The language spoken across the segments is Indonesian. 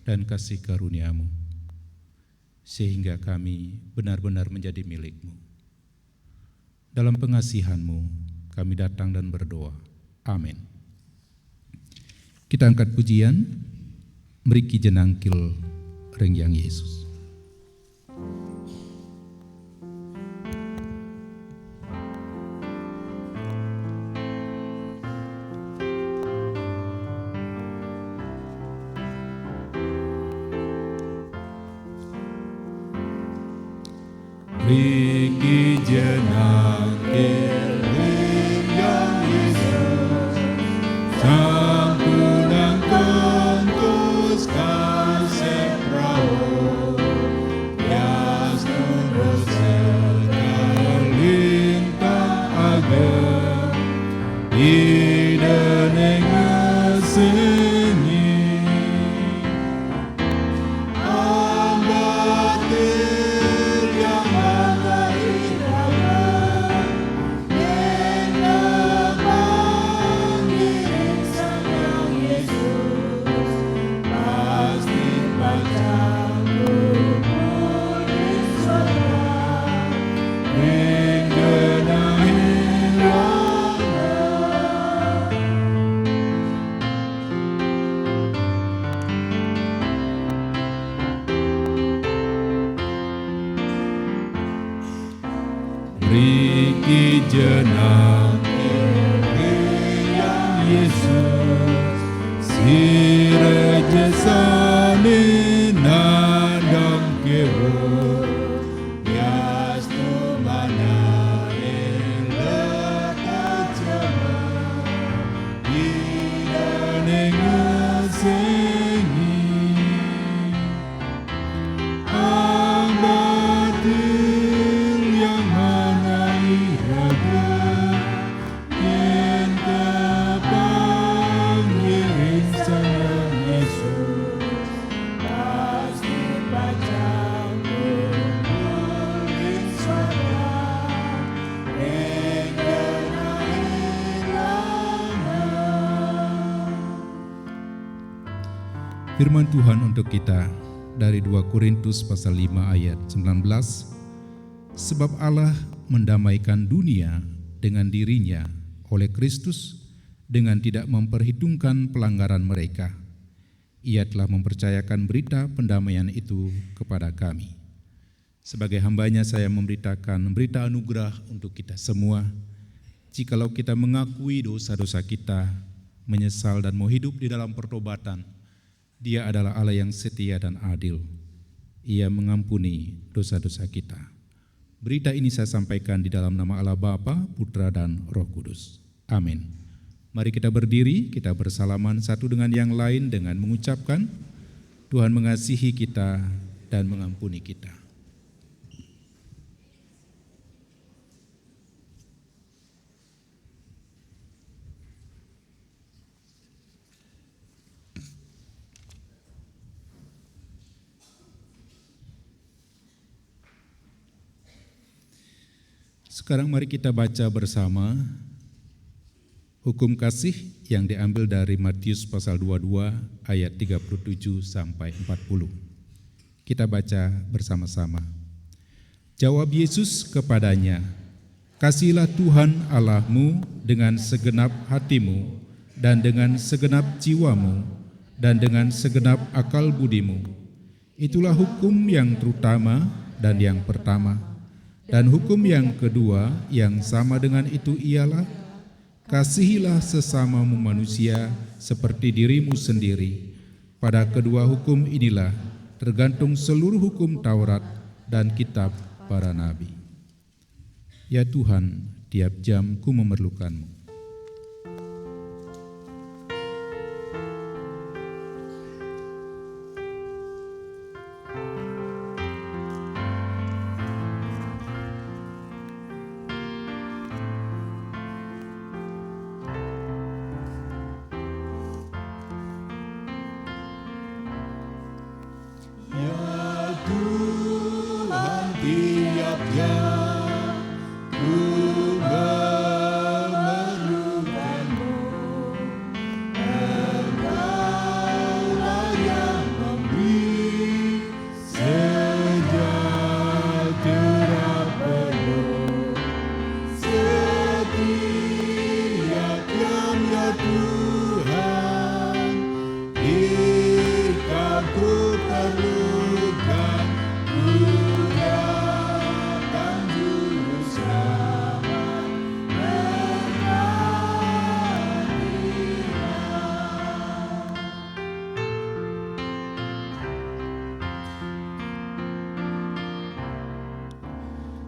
dan kasih karunia-Mu, sehingga kami benar-benar menjadi milik-Mu. Dalam pengasihan-Mu kami datang dan berdoa. Amin. Kita angkat pujian, mriki jenangkil rengyang Yesus. Mriki jenangkil rengyang Yesus, sampun angkon tus kasih prawo, yastun sekali lintang ageng, idene ngesenyi. Mriki jenangkil rengyang Yesus, sire jesane nandang kewo, yastu mana elek kacama, idane ngesengi. Firman Tuhan untuk kita dari 2 Korintus pasal 5 ayat 19. Sebab Allah mendamaikan dunia dengan dirinya oleh Kristus dengan tidak memperhitungkan pelanggaran mereka. Ia telah mempercayakan berita pendamaian itu kepada kami. Sebagai hambanya saya memberitakan berita anugerah untuk kita semua. Jikalau kita mengakui dosa-dosa kita, menyesal dan mau hidup di dalam pertobatan, Dia adalah Allah yang setia dan adil. Ia mengampuni dosa-dosa kita. Berita ini saya sampaikan di dalam nama Allah Bapa, Putra, dan Roh Kudus. Amin. Mari kita berdiri, kita bersalaman satu dengan yang lain dengan mengucapkan, Tuhan mengasihi kita dan mengampuni kita. Sekarang mari kita baca bersama hukum kasih yang diambil dari Matius pasal 22 ayat 37 sampai 40. Kita baca bersama-sama. Jawab Yesus kepadanya, "Kasihilah Tuhan Allahmu dengan segenap hatimu dan dengan segenap jiwamu dan dengan segenap akal budimu. Itulah hukum yang terutama dan yang pertama. Dan hukum yang kedua yang sama dengan itu ialah, kasihilah sesamamu manusia seperti dirimu sendiri. Pada kedua hukum inilah tergantung seluruh hukum Taurat dan kitab para nabi." Ya Tuhan, tiap jam ku memerlukan-Mu. Tiap jam ku memerlukan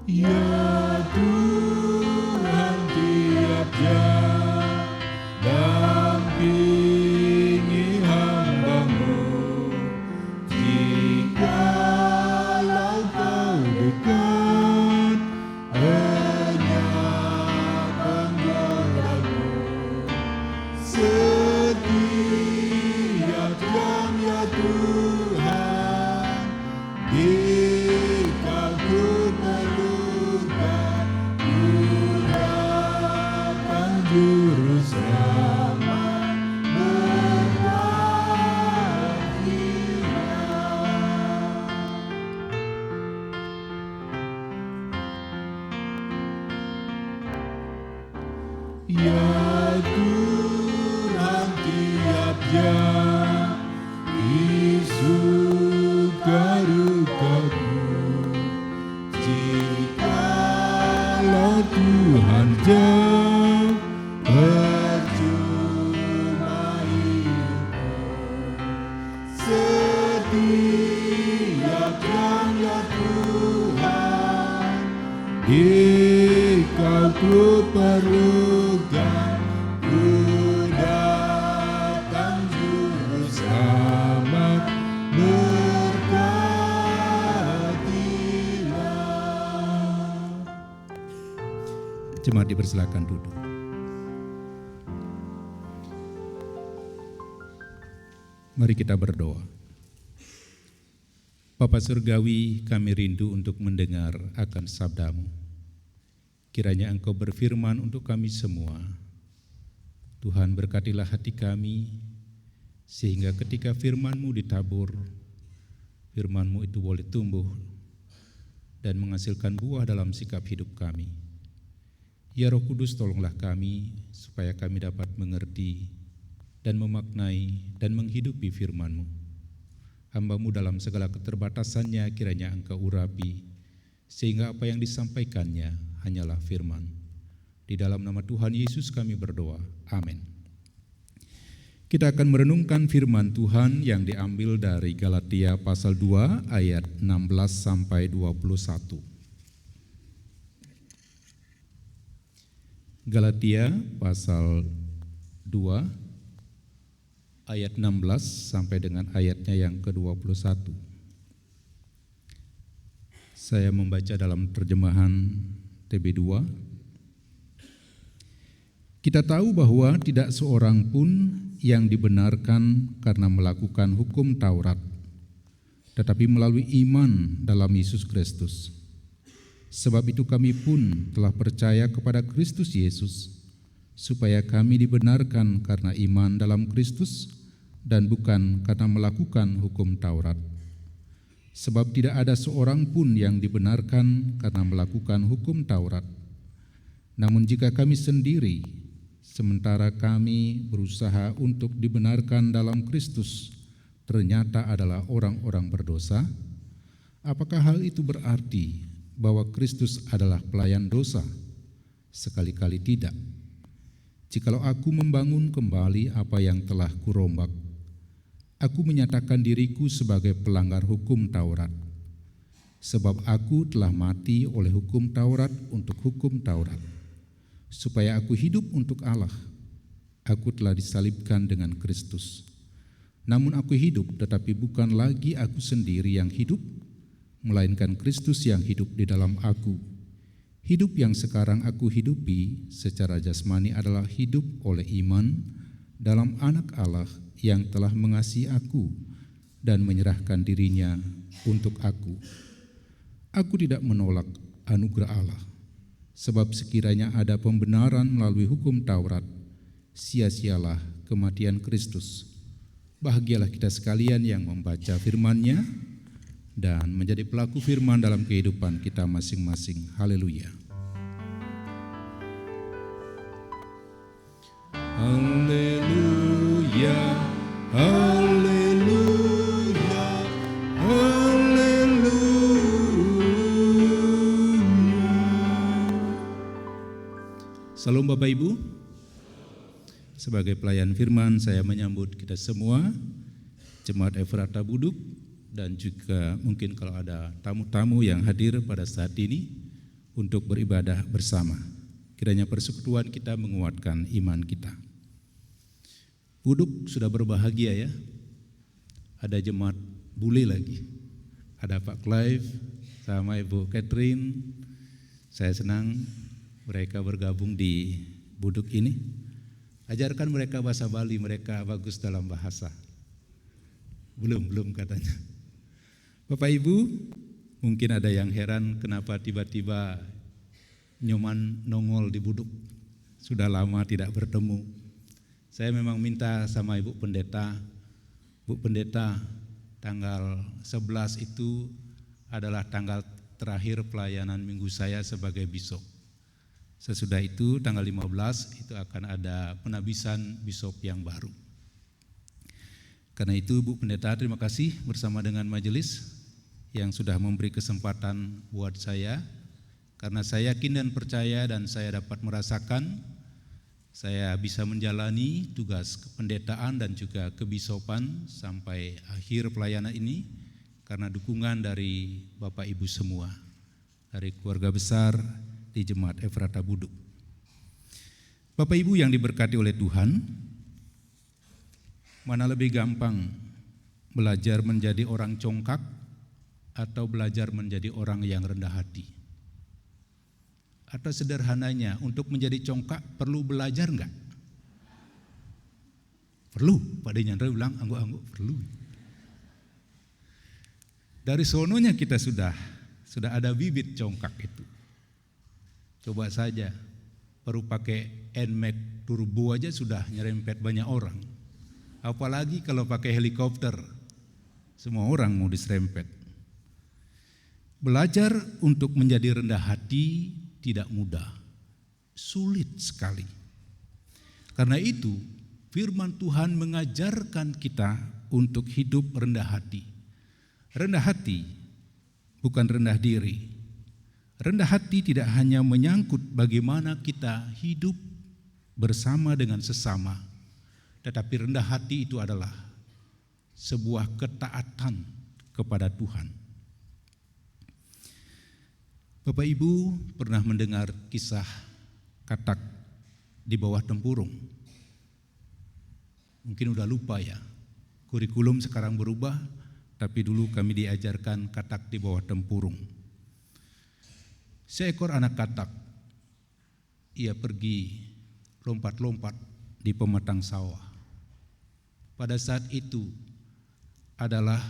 Ya Tuhan, tiap jam dampingi hamba-Mu. Jikalau Kau dekat, enyahkan gerak-Mu. Setiap jam ya Tuhan, jika ku perlukan, Ku datang juru selamat berkhidmat. Ya Tuhan, tiap jam di suka-dukaku. Jikalau Tuhan jauh, percuma hidupku. Setiap jam ya Tuhan, jika ku perlukan, Ku datang juru selamat berkatilah. Jemaat dipersilakan duduk. Mari kita berdoa. Bapa Surgawi, kami rindu untuk mendengar akan sabda-Mu. Kiranya Engkau berfirman untuk kami semua. Tuhan, berkatilah hati kami, sehingga ketika firman-Mu ditabur, firman-Mu itu boleh tumbuh dan menghasilkan buah dalam sikap hidup kami. Ya Roh Kudus, tolonglah kami, supaya kami dapat mengerti dan memaknai dan menghidupi firman-Mu. Hamba-Mu dalam segala keterbatasannya kiranya Engkau urapi, sehingga apa yang disampaikannya hanyalah firman. Di dalam nama Tuhan Yesus kami berdoa. Amin. Kita akan merenungkan firman Tuhan yang diambil dari Galatia pasal 2 ayat 16 sampai 21. Galatia pasal 2 ayat 16 sampai dengan ayatnya yang ke-21. Saya membaca dalam terjemahan TB2. Kita tahu bahwa tidak seorang pun yang dibenarkan karena melakukan hukum Taurat, tetapi melalui iman dalam Yesus Kristus. Sebab itu kami pun telah percaya kepada Kristus Yesus, supaya kami dibenarkan karena iman dalam Kristus dan bukan karena melakukan hukum Taurat. Sebab tidak ada seorang pun yang dibenarkan karena melakukan hukum Taurat. Namun jika kami sendiri, sementara kami berusaha untuk dibenarkan dalam Kristus, ternyata adalah orang-orang berdosa, apakah hal itu berarti bahwa Kristus adalah pelayan dosa? Sekali-kali tidak. Jikalau aku membangun kembali apa yang telah kurombak, aku menyatakan diriku sebagai pelanggar hukum Taurat. Sebab aku telah mati oleh hukum Taurat untuk hukum Taurat, supaya aku hidup untuk Allah. Aku telah disalibkan dengan Kristus. Namun aku hidup, tetapi bukan lagi aku sendiri yang hidup, melainkan Kristus yang hidup di dalam aku. Hidup yang sekarang aku hidupi secara jasmani adalah hidup oleh iman dalam Anak Allah yang telah mengasihi aku dan menyerahkan dirinya untuk aku. Aku tidak menolak anugerah Allah, sebab sekiranya ada pembenaran melalui hukum Taurat, sia-sialah kematian Kristus. Bahagialah kita sekalian yang membaca firman-Nya dan menjadi pelaku firman dalam kehidupan kita masing-masing. Haleluya. Haleluya, haleluya, haleluya. Salam Bapak Ibu. Sebagai pelayan firman, saya menyambut kita semua, Jemaat Efrata Buduk, dan juga mungkin kalau ada tamu-tamu yang hadir pada saat ini, untuk beribadah bersama. Kiranya persekutuan kita menguatkan iman kita. Buduk sudah berbahagia ya. Ada jemaat bule lagi. Ada Pak Clive sama Ibu Catherine. Saya senang mereka bergabung di Buduk ini. Ajarkan mereka bahasa Bali, mereka bagus dalam bahasa. Belum katanya. Bapak Ibu, mungkin ada yang heran kenapa tiba-tiba Nyoman nongol di Buduk. Sudah lama tidak bertemu. Saya memang minta sama Ibu Pendeta, Bu Pendeta, tanggal 11 itu adalah tanggal terakhir pelayanan minggu saya sebagai bisop. Sesudah itu tanggal 15 itu akan ada penabisan bisop yang baru. Karena itu Bu Pendeta, terima kasih bersama dengan majelis yang sudah memberi kesempatan buat saya. Karena saya yakin dan percaya dan saya dapat merasakan saya bisa menjalani tugas kependetaan dan juga kebisopan sampai akhir pelayanan ini karena dukungan dari Bapak Ibu semua, dari keluarga besar di Jemaat Efrata Buduk. Bapak Ibu yang diberkati oleh Tuhan, mana lebih gampang belajar menjadi orang congkak atau belajar menjadi orang yang rendah hati? Atau sederhananya, untuk menjadi congkak perlu belajar enggak? Perlu. Pak Denyandra bilang, angguk-angguk perlu. Dari sononya kita sudah ada bibit congkak itu. Coba saja, baru pakai NMAX turbo aja sudah nyerempet banyak orang. Apalagi kalau pakai helikopter, semua orang mau diserempet. Belajar untuk menjadi rendah hati tidak mudah, sulit sekali. Karena itu firman Tuhan mengajarkan kita untuk hidup rendah hati. Rendah hati bukan rendah diri. Rendah hati tidak hanya menyangkut bagaimana kita hidup bersama dengan sesama, tetapi rendah hati itu adalah sebuah ketaatan kepada Tuhan. Bapak Ibu pernah mendengar kisah katak di bawah tempurung? Mungkin udah lupa ya, kurikulum sekarang berubah, tapi dulu kami diajarkan katak di bawah tempurung. Seekor anak katak, ia pergi lompat-lompat di pematang sawah. Pada saat itu adalah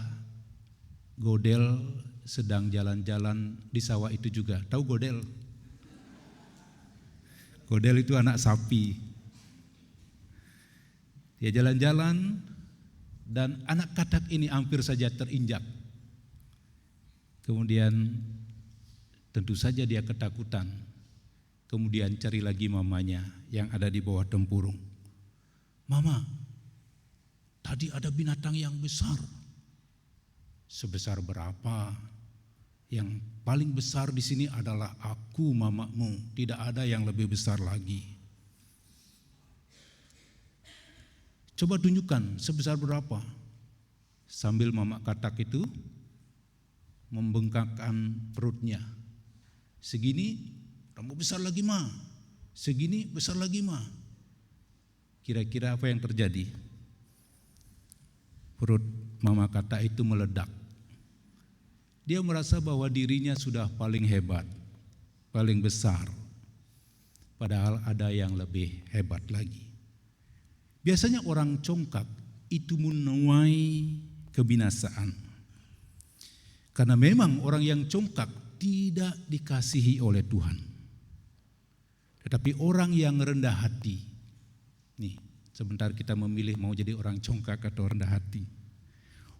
godel sedang jalan-jalan di sawah itu juga. Tahu godel? Godel itu anak sapi. Dia jalan-jalan dan anak katak ini hampir saja terinjak. Kemudian tentu saja dia ketakutan. Kemudian cari lagi mamanya yang ada di bawah tempurung. Mama, tadi ada binatang yang besar. Sebesar berapa? Yang paling besar di sini adalah aku, mamamu. Tidak ada yang lebih besar lagi. Coba tunjukkan sebesar berapa. Sambil mama katak itu membengkakkan perutnya. Segini, kamu besar lagi ma. Segini besar lagi ma. Kira-kira apa yang terjadi? Perut mama katak itu meledak. Dia merasa bahwa dirinya sudah paling hebat, paling besar. Padahal ada yang lebih hebat lagi. Biasanya orang congkak itu menuai kebinasaan. Karena memang orang yang congkak tidak dikasihi oleh Tuhan. Tetapi orang yang rendah hati, nih sebentar kita memilih mau jadi orang congkak atau rendah hati.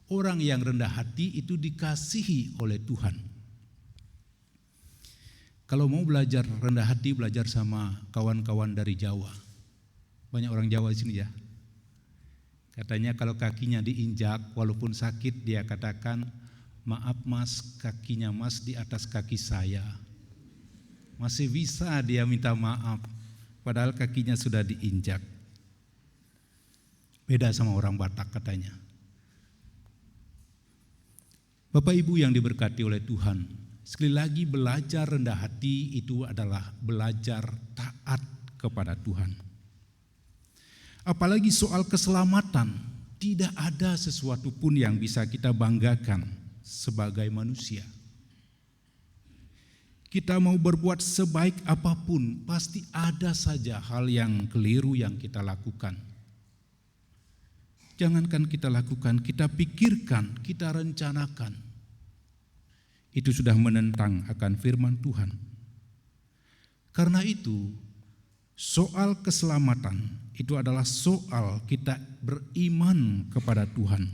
Orang yang rendah hati itu dikasihi oleh Tuhan. Kalau mau belajar rendah hati, belajar sama kawan-kawan dari Jawa. Banyak orang Jawa di sini ya. Katanya kalau kakinya diinjak, walaupun sakit, dia katakan, maaf mas, kakinya mas di atas kaki saya. Masih bisa dia minta maaf, padahal kakinya sudah diinjak. Beda sama orang Batak katanya. Bapak Ibu yang diberkati oleh Tuhan, Sekali lagi, belajar rendah hati itu adalah belajar taat kepada Tuhan. Apalagi soal keselamatan, tidak ada sesuatu pun yang bisa kita banggakan sebagai manusia. Kita mau berbuat sebaik apapun, pasti ada saja hal yang keliru yang kita lakukan. Jangankan kita lakukan, kita pikirkan, kita rencanakan. Itu sudah menentang akan firman Tuhan. Karena itu, soal keselamatan itu adalah soal kita beriman kepada Tuhan.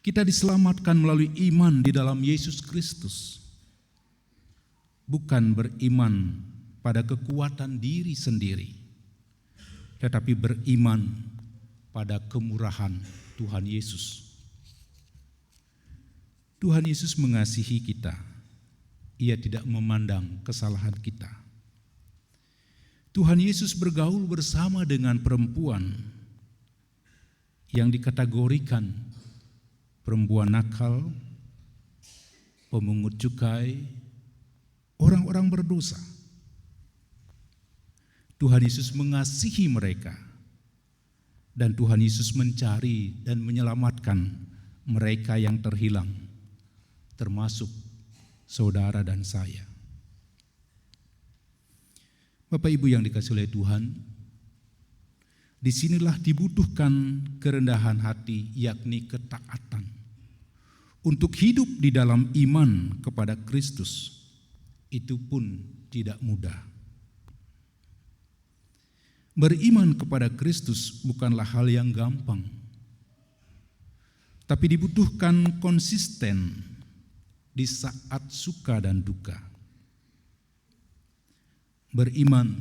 Kita diselamatkan melalui iman di dalam Yesus Kristus. Bukan beriman pada kekuatan diri sendiri, tetapi beriman pada kemurahan Tuhan Yesus. Tuhan Yesus mengasihi kita. Ia tidak memandang kesalahan kita. Tuhan Yesus bergaul bersama dengan perempuan yang dikategorikan perempuan nakal, pemungut cukai, orang-orang berdosa. Tuhan Yesus mengasihi mereka, dan Tuhan Yesus mencari dan menyelamatkan mereka yang terhilang, termasuk saudara dan saya. Bapak Ibu yang dikasihi oleh Tuhan, disinilah dibutuhkan kerendahan hati, yakni ketaatan, untuk hidup di dalam iman kepada Kristus. Itu pun tidak mudah. Beriman kepada Kristus bukanlah hal yang gampang, tapi dibutuhkan konsisten di saat suka dan duka. Beriman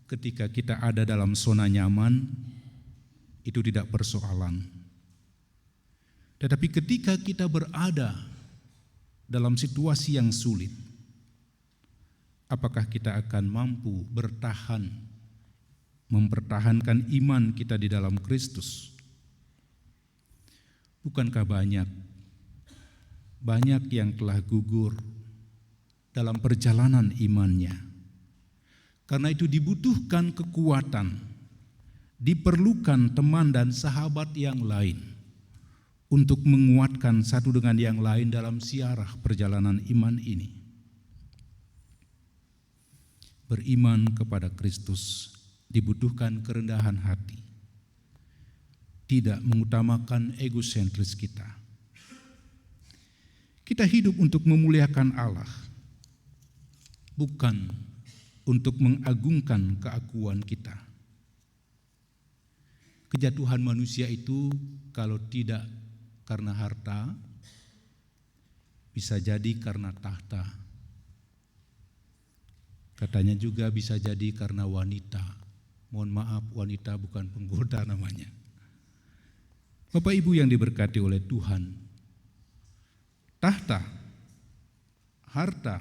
ketika kita ada dalam zona nyaman, itu tidak persoalan. Tetapi ketika kita berada dalam situasi yang sulit, apakah kita akan mampu bertahan, mempertahankan iman kita di dalam Kristus? Bukankah banyak yang telah gugur dalam perjalanan imannya? Karena itu dibutuhkan kekuatan, diperlukan teman dan sahabat yang lain untuk menguatkan satu dengan yang lain dalam siarah perjalanan iman ini. Beriman kepada Kristus dibutuhkan kerendahan hati, tidak mengutamakan egosentris kita. Kita hidup untuk memuliakan Allah, bukan untuk mengagungkan keakuan kita. Kejatuhan manusia itu kalau tidak karena harta, bisa jadi karena tahta. Katanya juga bisa jadi karena wanita. Mohon maaf, wanita bukan penggoda namanya. Bapak Ibu yang diberkati oleh Tuhan, tahta, harta,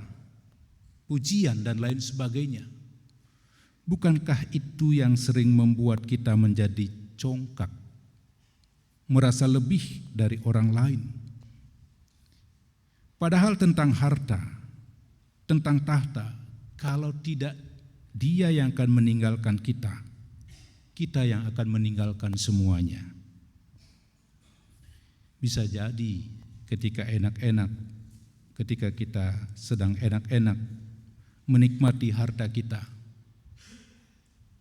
pujian dan lain sebagainya, bukankah itu yang sering membuat kita menjadi congkak, merasa lebih dari orang lain? Padahal tentang harta, tentang tahta, kalau tidak Dia yang akan meninggalkan kita, kita yang akan meninggalkan semuanya. Bisa jadi ketika enak-enak, ketika kita sedang enak-enak menikmati harta kita,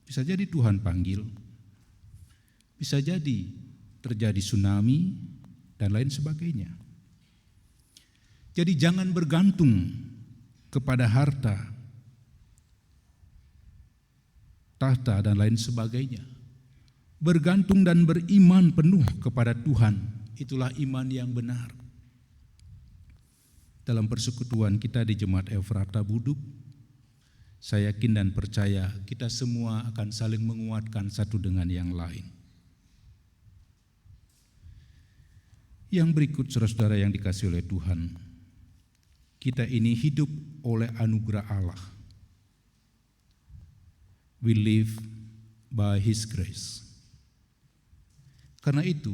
bisa jadi Tuhan panggil, bisa jadi terjadi tsunami dan lain sebagainya. Jadi jangan bergantung kepada harta, tahta dan lain sebagainya. Bergantung dan beriman penuh kepada Tuhan, itulah iman yang benar. Dalam persekutuan kita di Jemaat Efrata Buduk, saya yakin dan percaya kita semua akan saling menguatkan satu dengan yang lain. Yang berikut, saudara-saudara yang dikasihi oleh Tuhan, kita ini hidup oleh anugerah Allah. We live by His grace. Karena itu,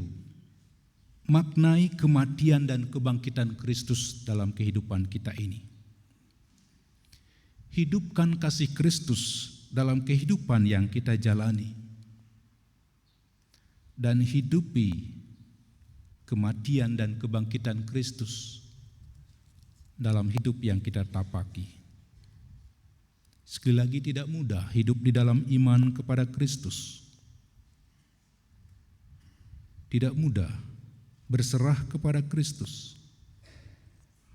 maknai kematian dan kebangkitan Kristus dalam kehidupan kita ini. Hidupkan kasih Kristus dalam kehidupan yang kita jalani. Dan hidupi kematian dan kebangkitan Kristus dalam hidup yang kita tapaki. Sekali lagi, tidak mudah hidup di dalam iman kepada Kristus. Tidak mudah berserah kepada Kristus.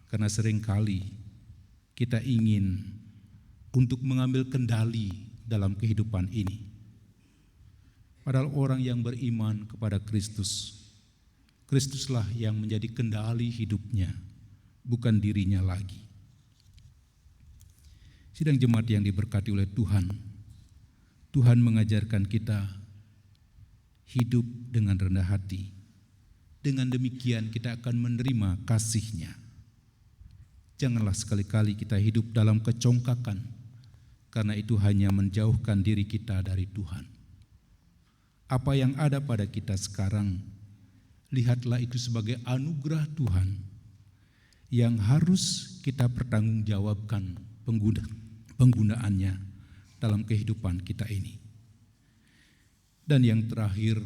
Karena seringkali kita ingin untuk mengambil kendali dalam kehidupan ini. Padahal orang yang beriman kepada Kristus, Kristuslah yang menjadi kendali hidupnya, bukan dirinya lagi. Sidang jemaat yang diberkati oleh Tuhan, Tuhan mengajarkan kita hidup dengan rendah hati. Dengan demikian kita akan menerima kasih-Nya. Janganlah sekali-kali kita hidup dalam kecongkakan, karena itu hanya menjauhkan diri kita dari Tuhan. Apa yang ada pada kita sekarang, lihatlah itu sebagai anugerah Tuhan yang harus kita pertanggungjawabkan penggunaannya dalam kehidupan kita ini. Dan yang terakhir,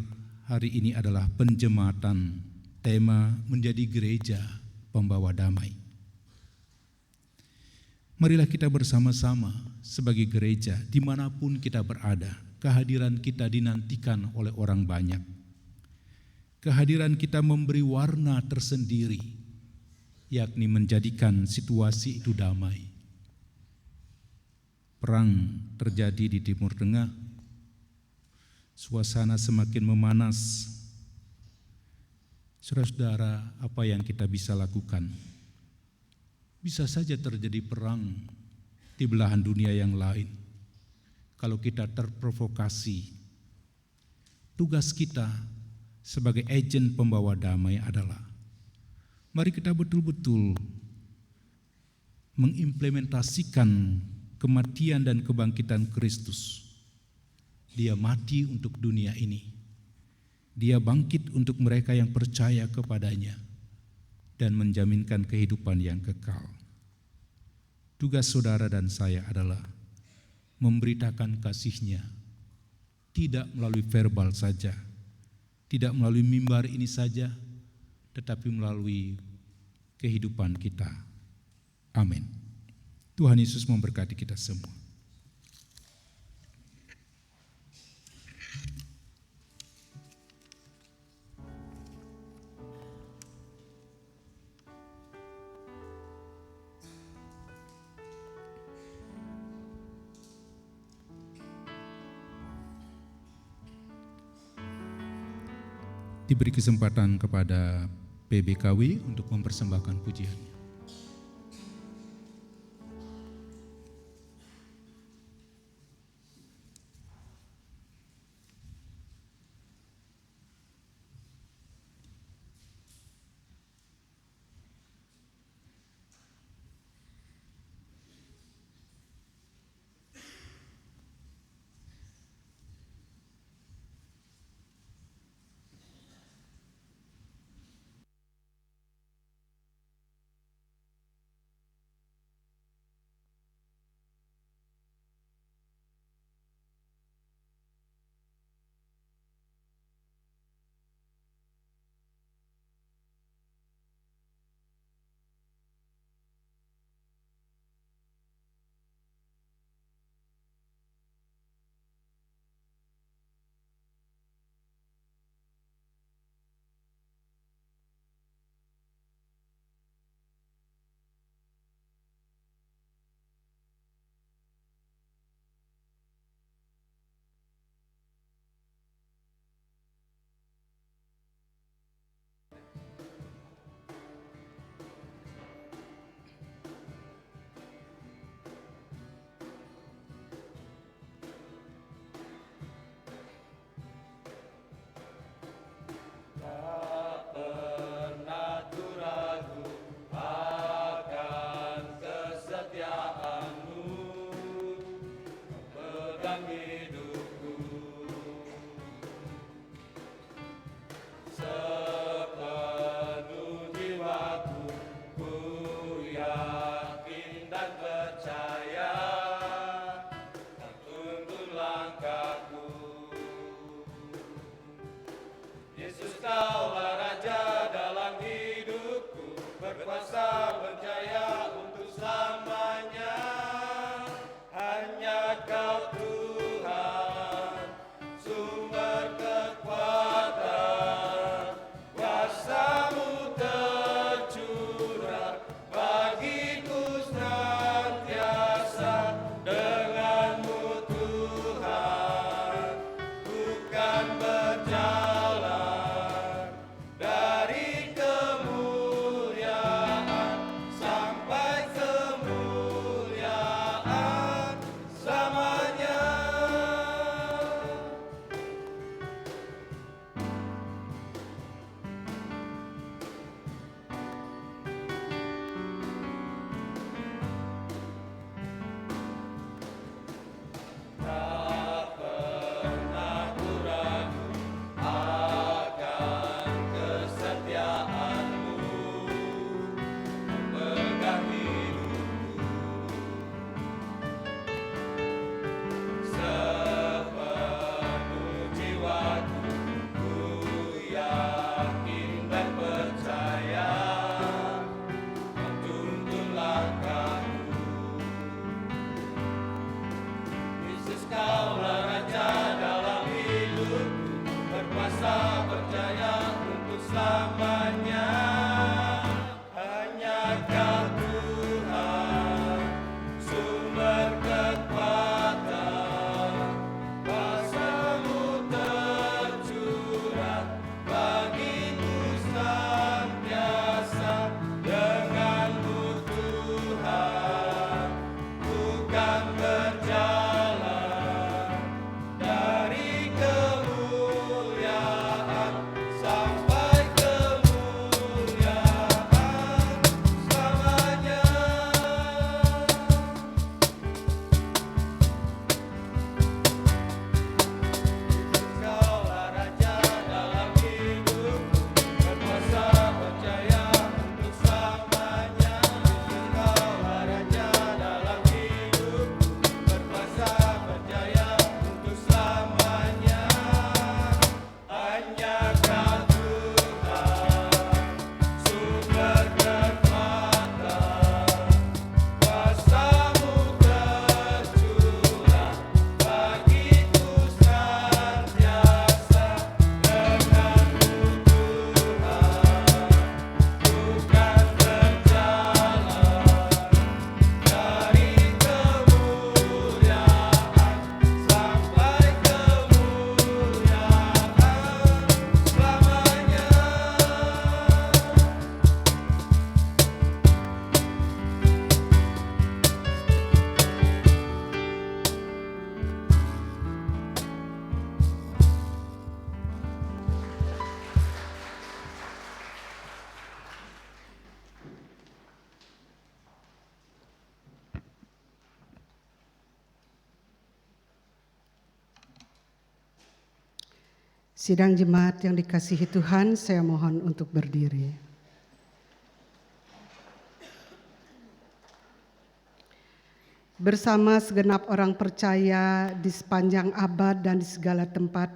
hari ini adalah penjematan tema menjadi gereja pembawa damai. Marilah kita bersama-sama sebagai gereja dimanapun kita berada, kehadiran kita dinantikan oleh orang banyak. Kehadiran kita memberi warna tersendiri, yakni menjadikan situasi itu damai. Perang terjadi di Timur Tengah, suasana semakin memanas. Saudara-saudara, apa yang kita bisa lakukan? Bisa saja terjadi perang di belahan dunia yang lain. Kalau kita terprovokasi, tugas kita sebagai agen pembawa damai adalah mari kita betul-betul mengimplementasikan kematian dan kebangkitan Kristus. Dia mati untuk dunia ini. Dia bangkit untuk mereka yang percaya kepadanya dan menjaminkan kehidupan yang kekal. Tugas saudara dan saya adalah memberitakan kasih-Nya, tidak melalui verbal saja, tidak melalui mimbar ini saja, tetapi melalui kehidupan kita. Amin. Tuhan Yesus memberkati kita semua. Diberi kesempatan kepada PBKW untuk mempersembahkan pujiannya. berkuasa berjaya untuk selamanya. Hanya Kau Tuhan, sumber kekuatan, kuasa-Mu tercurah bagiku senantiasa. Dengan-Mu Tuhan, bukan berjalan dari kemuliaan sampai kemuliaan selamanya. Tak pernah ku ragu akan kesetiaan-Mu, memegang hidupku sepenuh jiwaku. Ku yakin dan percaya Kau tuntun langkahku. Yesus, Kaulah Raja dalam hidupku, berkuasa berjaya untuk selamanya. Hanya Kau Tuhan, sumber kekuatan, kuasa-Mu tercurah bagiku senantiasa. Dengan-Mu Tuhan, bukan berjalan dari kemuliaan sampai kemuliaan selamanya. Kaulah Raja dalam hidupku, berkuasa berjaya untuk selamanya. Kaulah Raja dalam hidupku, berkuasa berjaya untuk selamanya. Hanya Kau Tuhan, sumber kekuatan, kuasa-Mu tercurah bagiku senantiasa. Dengan-Mu Tuhan, bukan berjalan dari kemuliaan sampai kemuliaan selamanya. Sidang jemaat yang dikasihi Tuhan, saya mohon untuk berdiri. Bersama segenap orang percaya di sepanjang abad dan di segala tempat,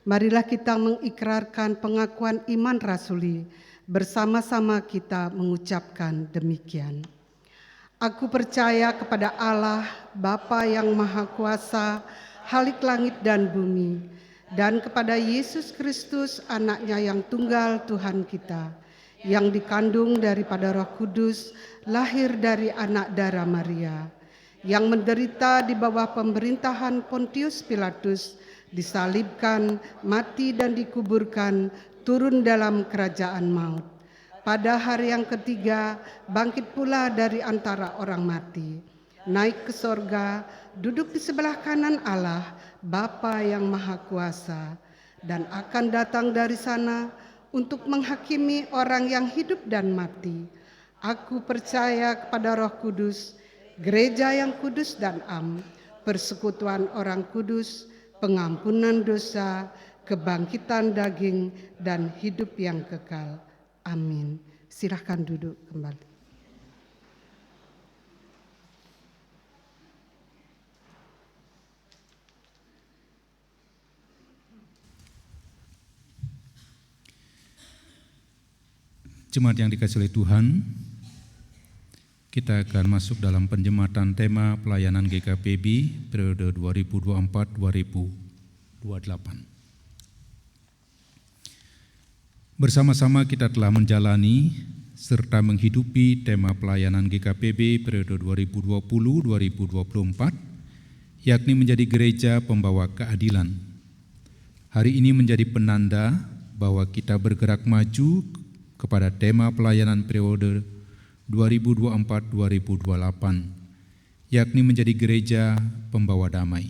marilah kita mengikrarkan pengakuan iman rasuli. Bersama-sama kita mengucapkan demikian. Aku percaya kepada Allah, Bapa yang Maha Kuasa, Khalik langit dan bumi, dan kepada Yesus Kristus, Anaknya yang tunggal Tuhan kita, yang dikandung daripada Roh Kudus, lahir dari anak darah Maria, yang menderita di bawah pemerintahan Pontius Pilatus, disalibkan, mati dan dikuburkan, turun dalam kerajaan maut. Pada hari yang ketiga, bangkit pula dari antara orang mati, naik ke sorga, duduk di sebelah kanan Allah, Bapa yang Maha Kuasa, dan akan datang dari sana untuk menghakimi orang yang hidup dan mati. Aku percaya kepada Roh Kudus, gereja yang kudus dan am, persekutuan orang kudus, pengampunan dosa, kebangkitan daging, dan hidup yang kekal. Amin. Silahkan duduk kembali. Jemaat yang dikasihi oleh Tuhan, Kita akan masuk dalam penjematan tema pelayanan GKPB periode 2024-2028. Bersama-sama kita telah menjalani serta menghidupi tema pelayanan GKPB periode 2020-2024, yakni menjadi gereja pembawa keadilan. Hari ini menjadi penanda bahwa kita bergerak maju kepada tema pelayanan periode 2024-2028, yakni menjadi gereja pembawa damai.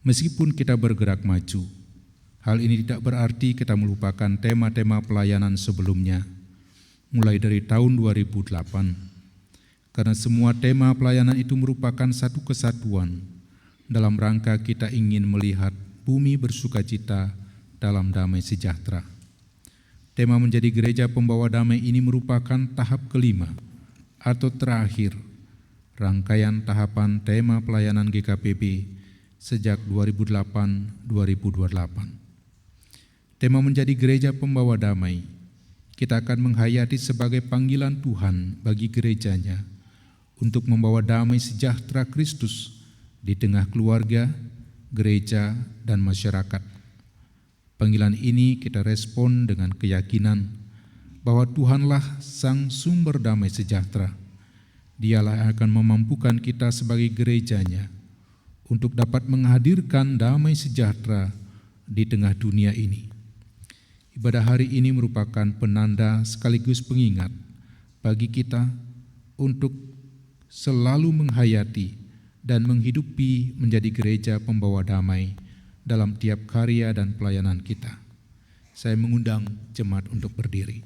Meskipun kita bergerak maju, hal ini tidak berarti kita melupakan tema-tema pelayanan sebelumnya, mulai dari tahun 2008, karena semua tema pelayanan itu merupakan satu kesatuan dalam rangka kita ingin melihat bumi bersukacita dalam damai sejahtera. Tema menjadi gereja pembawa damai ini merupakan tahap kelima atau terakhir rangkaian tahapan tema pelayanan GKPB sejak 2008-2028. Tema menjadi gereja pembawa damai kita akan menghayati sebagai panggilan Tuhan bagi gerejanya untuk membawa damai sejahtera Kristus di tengah keluarga, gereja, dan masyarakat. Panggilan ini kita respon dengan keyakinan bahwa Tuhanlah Sang Sumber Damai Sejahtera. Dialah yang akan memampukan kita sebagai gerejanya untuk dapat menghadirkan damai sejahtera di tengah dunia ini. Ibadah hari ini merupakan penanda sekaligus pengingat bagi kita untuk selalu menghayati dan menghidupi menjadi gereja pembawa damai dalam tiap karya dan pelayanan kita. Saya mengundang jemaat untuk berdiri.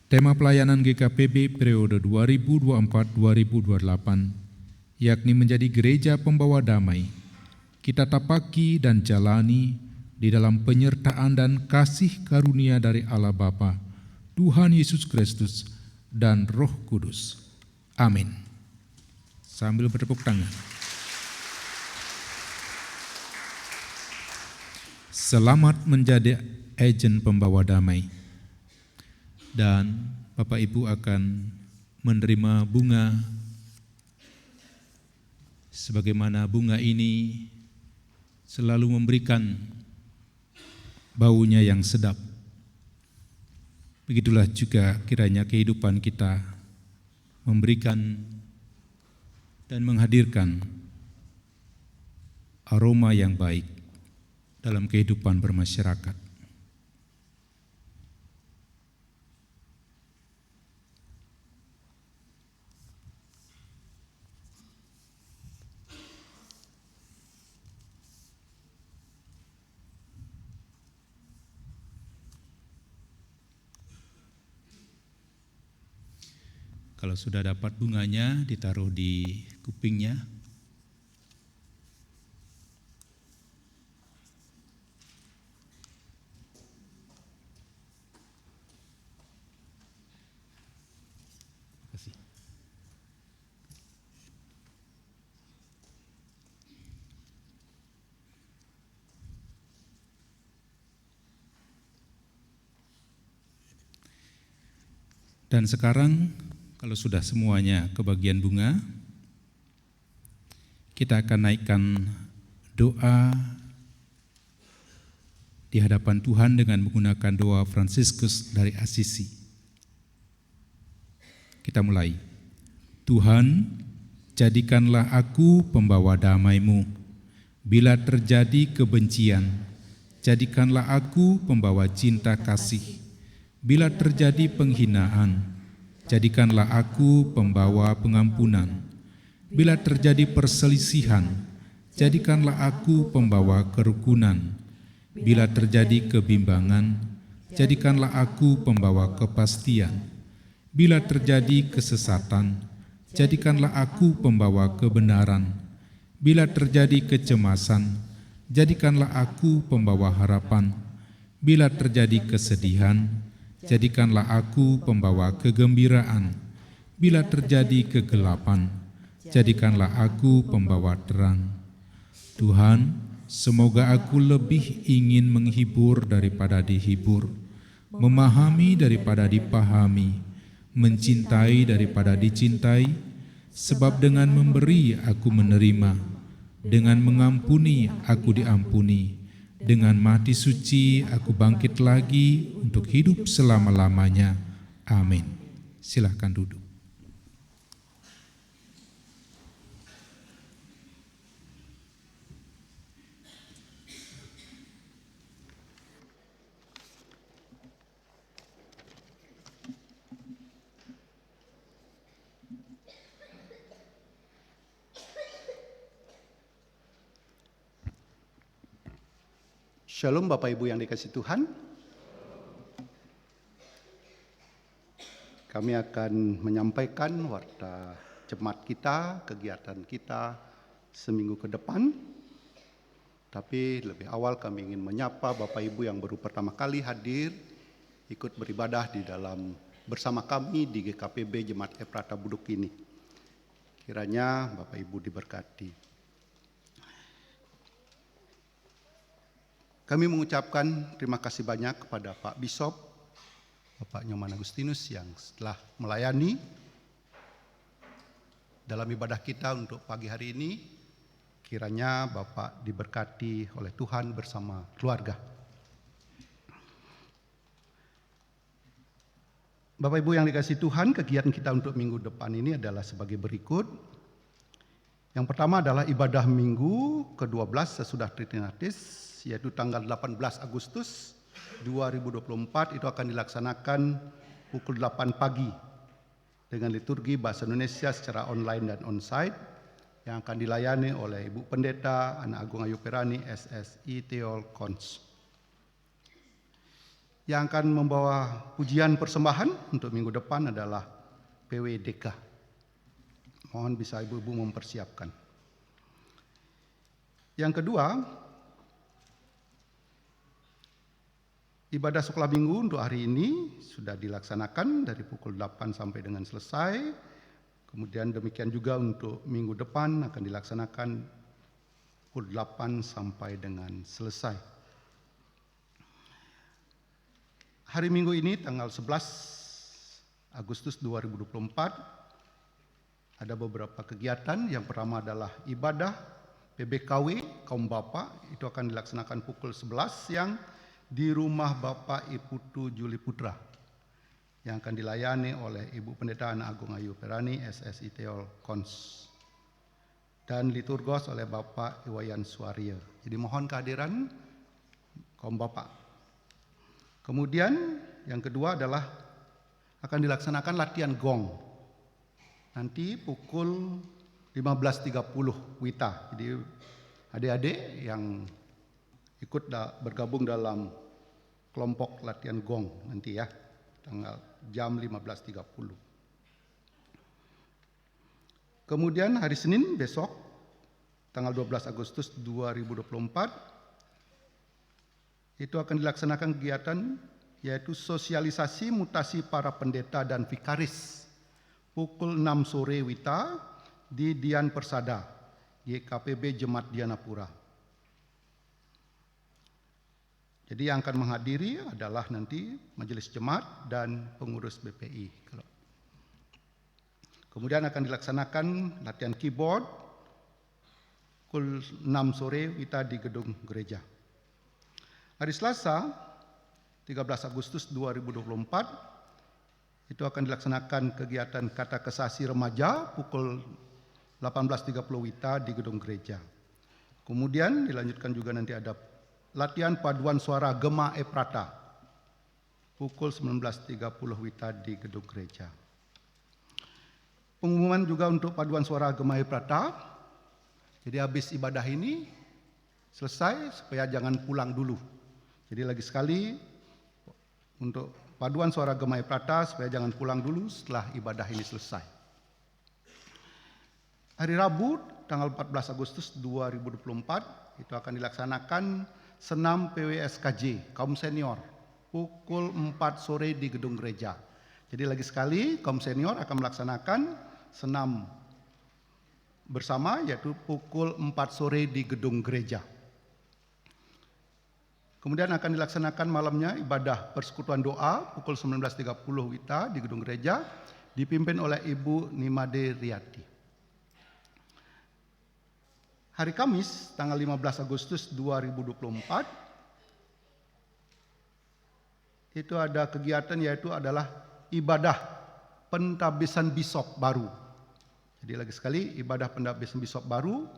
Tema pelayanan GKPB periode 2024-2028, yakni menjadi gereja pembawa damai, kita tapaki dan jalani di dalam penyertaan dan kasih karunia dari Allah Bapa, Tuhan Yesus Kristus, dan Roh Kudus. Amin. Sambil bertepuk tangan. Selamat menjadi agen pembawa damai. Dan Bapak Ibu akan menerima bunga sebagaimana bunga ini selalu memberikan baunya yang sedap. Begitulah juga kiranya kehidupan kita memberikan dan menghadirkan aroma yang baik dalam kehidupan bermasyarakat. Kalau sudah dapat bunganya, ditaruh di kupingnya. Terima kasih. Dan sekarang kalau sudah semuanya kebagian bunga, kita akan naikkan doa di hadapan Tuhan dengan menggunakan doa Fransiskus dari Assisi. Kita mulai. Tuhan, jadikanlah aku pembawa damai-Mu. Bila terjadi kebencian, jadikanlah aku pembawa cinta kasih. Bila terjadi penghinaan, jadikanlah aku pembawa pengampunan. Bila terjadi perselisihan, jadikanlah aku pembawa kerukunan. Bila terjadi kebimbangan, jadikanlah aku pembawa kepastian. Bila terjadi kesesatan, jadikanlah aku pembawa kebenaran. Bila terjadi kecemasan, jadikanlah aku pembawa harapan. Bila terjadi kesedihan, jadikanlah aku pembawa kegembiraan. Bila terjadi kegelapan, jadikanlah aku pembawa terang. Tuhan, semoga aku lebih ingin menghibur daripada dihibur, memahami daripada dipahami, mencintai daripada dicintai, sebab dengan memberi aku menerima, dengan mengampuni aku diampuni, dengan mati suci aku bangkit lagi untuk hidup selama-lamanya. Amin. Silahkan duduk. Shalom Bapak Ibu yang dikasihi Tuhan. Kami akan menyampaikan warta jemaat kita, kegiatan kita seminggu ke depan. Tapi lebih awal kami ingin menyapa Bapak Ibu yang baru pertama kali hadir ikut beribadah di dalam bersama kami di GKPB Jemaat Ephrata Buduk ini. Kiranya Bapak Ibu diberkati. Kami mengucapkan terima kasih banyak kepada Pak Bishop, Bapak Nyoman Agustinus yang setelah melayani dalam ibadah kita untuk pagi hari ini, kiranya Bapak diberkati oleh Tuhan bersama keluarga. Bapak Ibu yang dikasihi Tuhan, kegiatan kita untuk minggu depan ini adalah sebagai berikut. Yang pertama adalah ibadah minggu ke-12 sesudah Tritinatis, yaitu tanggal 18 Agustus 2024 itu akan dilaksanakan pukul 8 pagi dengan liturgi bahasa Indonesia secara online dan onsite yang akan dilayani oleh Ibu Pendeta Ana Agung Ayu Perani SSI Theol Cons. Yang akan membawa pujian persembahan untuk minggu depan adalah PWDK. Mohon bisa ibu-ibu mempersiapkan. Yang kedua, ibadah sekolah minggu untuk hari ini sudah dilaksanakan dari pukul 8 sampai dengan selesai. Kemudian demikian juga untuk minggu depan akan dilaksanakan pukul 8 sampai dengan selesai. Hari Minggu ini tanggal 11 Agustus 2024 ada beberapa kegiatan. Yang pertama adalah ibadah PBKW kaum Bapak, itu akan dilaksanakan pukul 11 siang di rumah Bapak Iputu Juli Putra yang akan dilayani oleh Ibu Pendeta Ana Agung Ayu Perani SSI Theol Cons dan liturgos oleh Bapak Iwayan Suarya. Jadi mohon kehadiran kaum Bapak. Kemudian yang kedua adalah akan dilaksanakan latihan gong nanti pukul 15.30 WITA. Jadi adik-adik yang ikut bergabung dalam kelompok latihan gong nanti ya, tanggal jam 15.30. Kemudian hari Senin besok, tanggal 12 Agustus 2024, itu akan dilaksanakan kegiatan yaitu sosialisasi mutasi para pendeta dan vikaris pukul 6 sore WITA di Dian Persada, YKPB Jemaat Dianapura. Jadi yang akan menghadiri adalah nanti majelis jemaat dan pengurus BPI. Kemudian akan dilaksanakan latihan keyboard pukul 6 sore WITA di gedung gereja. Hari Selasa 13 Agustus 2024 itu akan dilaksanakan kegiatan kata kesasi remaja pukul 18.30 WITA di gedung gereja. Kemudian dilanjutkan juga nanti ada latihan paduan suara Gema Ephrata pukul 19.30 WITA di gedung gereja. Pengumuman juga untuk paduan suara Gema Ephrata. Jadi habis ibadah ini selesai supaya jangan pulang dulu. Jadi lagi sekali untuk paduan suara Gema Ephrata supaya jangan pulang dulu setelah ibadah ini selesai. Hari Rabu tanggal 14 Agustus 2024 itu akan dilaksanakan senam PWSKJ kaum senior pukul 4 sore di gedung gereja. Jadi lagi sekali kaum senior akan melaksanakan senam bersama yaitu pukul 4 sore di gedung gereja. Kemudian akan dilaksanakan malamnya ibadah persekutuan doa pukul 19.30 WITA di gedung gereja, dipimpin oleh Ibu Nimade Riyati. Hari Kamis, tanggal 15 Agustus 2024, itu ada kegiatan yaitu adalah ibadah pentabisan bisop baru. Jadi lagi sekali, ibadah pentabisan bisop baru,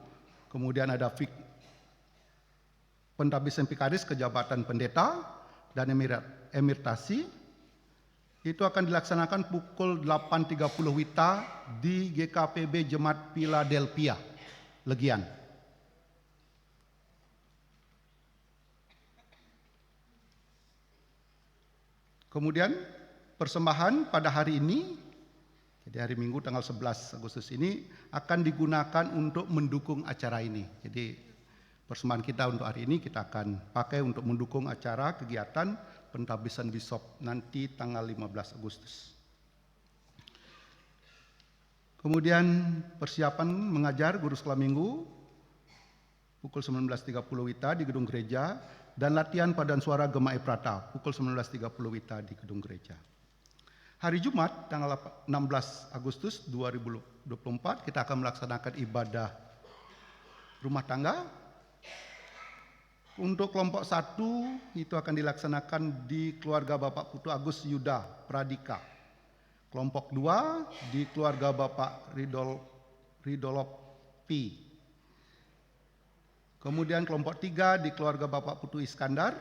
kemudian ada pentabisan vikaris ke jabatan pendeta dan emirtasi. Itu akan dilaksanakan pukul 8.30 WITA di GKPB Jemaat Philadelphia, Legian. Kemudian persembahan pada hari ini, jadi hari Minggu tanggal 11 Agustus ini akan digunakan untuk mendukung acara ini. Jadi persembahan kita untuk hari ini kita akan pakai untuk mendukung acara kegiatan pentabisan bisop nanti tanggal 15 Agustus. Kemudian persiapan mengajar guru sekolah minggu pukul 19.30 WITA di gedung gereja dan latihan paduan suara Gema Efrata pukul 19.30 WITA di gedung gereja. Hari Jumat tanggal 16 Agustus 2024 kita akan melaksanakan ibadah rumah tangga. Untuk kelompok 1 itu akan dilaksanakan di keluarga Bapak Putu Agus Yuda Pradika. Kelompok 2 di keluarga Bapak Ridolop P. Kemudian kelompok 3 di keluarga Bapak Putu Iskandar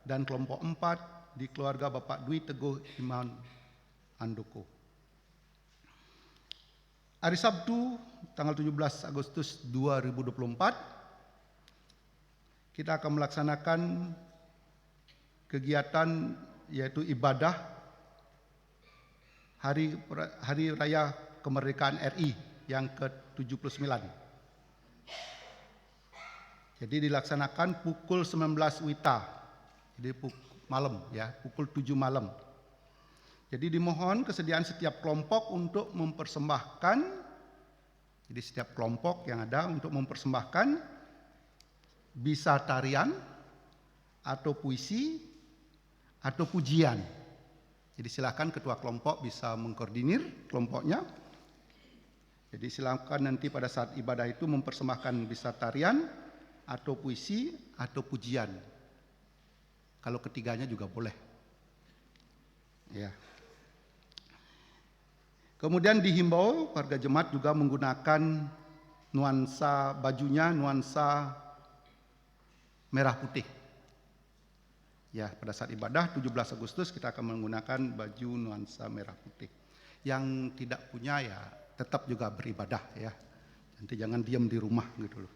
dan kelompok 4 di keluarga Bapak Dwi Teguh Iman Andoko. Hari Sabtu tanggal 17 Agustus 2024 kita akan melaksanakan kegiatan yaitu ibadah Hari Raya Kemerdekaan RI yang ke-79. Jadi dilaksanakan pukul 19 WITA, jadi malam ya, pukul 7 malam. Jadi dimohon kesediaan setiap kelompok untuk mempersembahkan, jadi setiap kelompok yang ada untuk mempersembahkan bisa tarian atau puisi atau pujian. Jadi silakan ketua kelompok bisa mengkoordinir kelompoknya. Jadi silakan nanti pada saat ibadah itu mempersembahkan bisa tarian atau puisi atau pujian. Kalau ketiganya juga boleh. Ya. Kemudian dihimbau warga jemaat juga menggunakan nuansa bajunya, nuansa merah putih. Ya, pada saat ibadah 17 Agustus kita akan menggunakan baju nuansa merah putih. Yang tidak punya ya tetap juga beribadah ya. Nanti jangan diam di rumah gitu loh.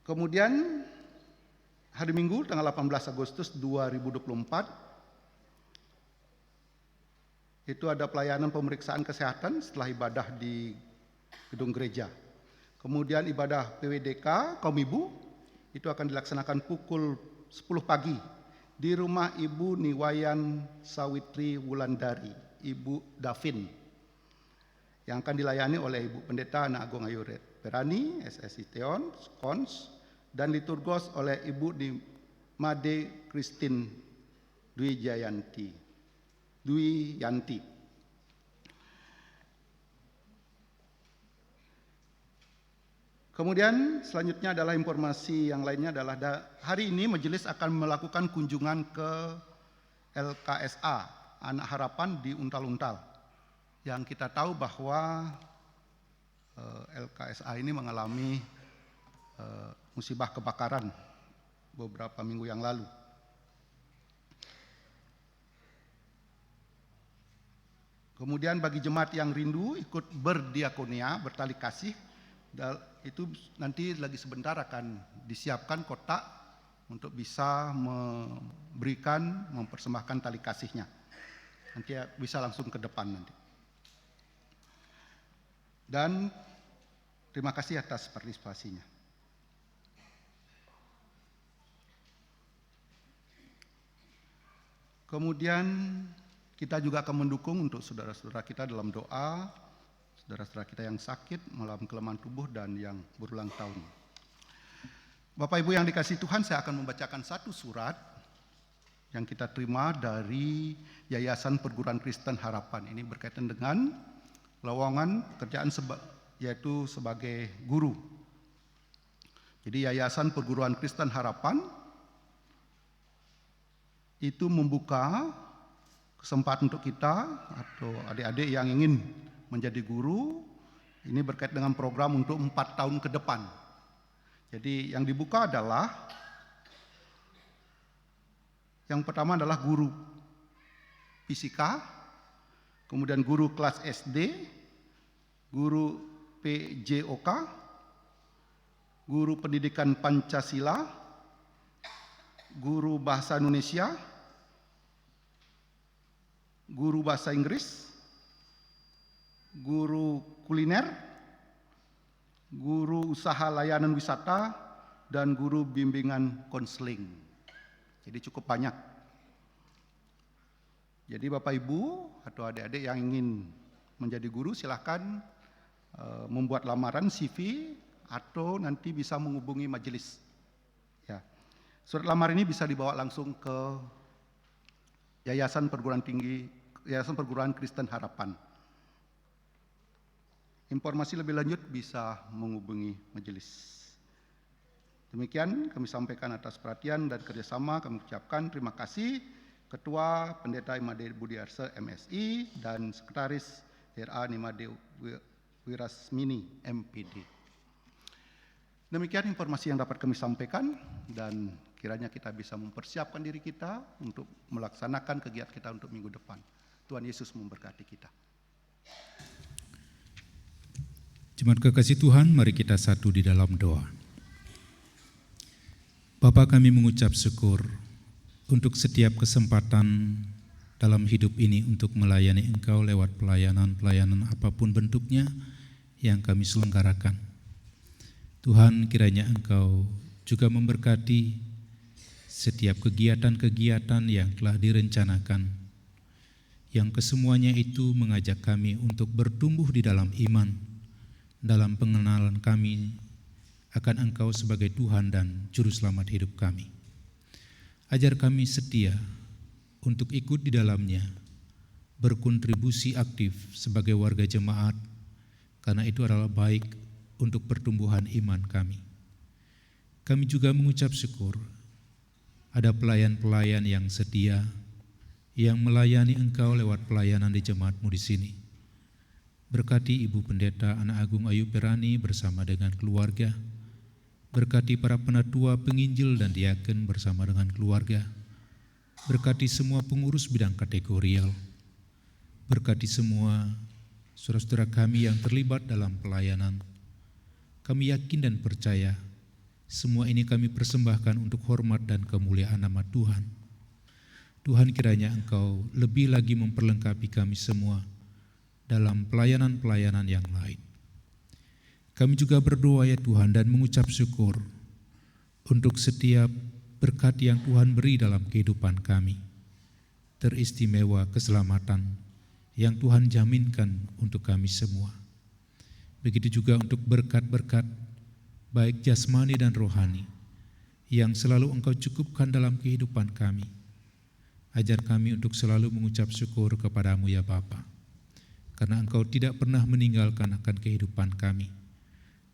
Kemudian hari Minggu tanggal 18 Agustus 2024 itu ada pelayanan pemeriksaan kesehatan setelah ibadah di gedung gereja. Kemudian ibadah PWDK kaum ibu itu akan dilaksanakan pukul 10 pagi di rumah Ibu Niwayan Sawitri Wulandari, Ibu Davin, yang akan dilayani oleh Ibu Pendeta Anak Agung Ayu Perani, SSI Teon, Kons, dan liturgos oleh Ibu Made Christine Dwi Yanti. Kemudian selanjutnya adalah informasi yang lainnya adalah hari ini majelis akan melakukan kunjungan ke LKSA Anak Harapan di Untal-Untal. Yang kita tahu bahwa LKSA ini mengalami musibah kebakaran beberapa minggu yang lalu. Kemudian bagi jemaat yang rindu ikut berdiakonia, bertali kasih, itu nanti lagi sebentar akan disiapkan kotak untuk bisa mempersembahkan tali kasihnya. Nanti bisa langsung ke depan nanti. Dan terima kasih atas partisipasinya. Kemudian kita juga akan mendukung untuk saudara-saudara kita dalam doa, saudara-saudara kita yang sakit, mengalami kelemahan tubuh dan yang berulang tahun. Bapak Ibu yang dikasihi Tuhan, saya akan membacakan satu surat yang kita terima dari Yayasan Perguruan Kristen Harapan. Ini berkaitan dengan lowongan pekerjaan yaitu sebagai guru. Jadi Yayasan Perguruan Kristen Harapan itu membuka kesempatan untuk kita atau adik-adik yang ingin menjadi guru. Ini berkait dengan program untuk 4 tahun ke depan. Jadi yang dibuka adalah yang pertama adalah guru fisika, kemudian guru kelas SD, guru PJOK, guru pendidikan Pancasila, guru bahasa Indonesia, guru bahasa Inggris, guru kuliner, guru usaha layanan wisata, dan guru bimbingan konseling. Jadi cukup banyak. Jadi Bapak Ibu atau adik-adik yang ingin menjadi guru silahkan membuat lamaran CV atau nanti bisa menghubungi majelis. Ya. Surat lamar ini bisa dibawa langsung ke Yayasan Perguruan Kristen Harapan. Informasi lebih lanjut bisa menghubungi majelis. Demikian kami sampaikan atas perhatian dan kerjasama. Kami ucapkan terima kasih Ketua Pendeta Imade Budiarse MSI dan Sekretaris RA Nimade Wirasmini MPD. Demikian informasi yang dapat kami sampaikan dan kiranya kita bisa mempersiapkan diri kita untuk melaksanakan kegiatan kita untuk minggu depan. Tuhan Yesus memberkati kita. Jemaat kekasih Tuhan, mari kita satu di dalam doa. Bapa, kami mengucap syukur untuk setiap kesempatan dalam hidup ini untuk melayani Engkau lewat pelayanan apapun bentuknya yang kami selenggarakan. Tuhan, kiranya Engkau juga memberkati setiap kegiatan-kegiatan yang telah direncanakan, yang kesemuanya itu mengajak kami untuk bertumbuh di dalam iman, dalam pengenalan kami akan Engkau sebagai Tuhan dan Juru Selamat hidup kami. Ajar kami setia untuk ikut di dalamnya, berkontribusi aktif sebagai warga jemaat, karena itu adalah baik untuk pertumbuhan iman kami. Kami juga mengucap syukur ada pelayan-pelayan yang setia, yang melayani Engkau lewat pelayanan di jemaat-Mu di sini. Berkati Ibu Pendeta Ana Agung Ayu Perani bersama dengan keluarga. Berkati para penatua, penginjil, dan diaken bersama dengan keluarga. Berkati semua pengurus bidang kategorial. Berkati semua saudara-saudara kami yang terlibat dalam pelayanan. Kami yakin dan percaya semua ini kami persembahkan untuk hormat dan kemuliaan nama Tuhan. Tuhan, kiranya Engkau lebih lagi memperlengkapi kami semua dalam pelayanan-pelayanan yang lain. Kami juga berdoa ya Tuhan dan mengucap syukur untuk setiap berkat yang Tuhan beri dalam kehidupan kami. Teristimewa keselamatan yang Tuhan jaminkan untuk kami semua. Begitu juga untuk berkat-berkat baik jasmani dan rohani yang selalu Engkau cukupkan dalam kehidupan kami. Ajar kami untuk selalu mengucap syukur kepada-Mu ya Bapa, karena Engkau tidak pernah meninggalkan akan kehidupan kami,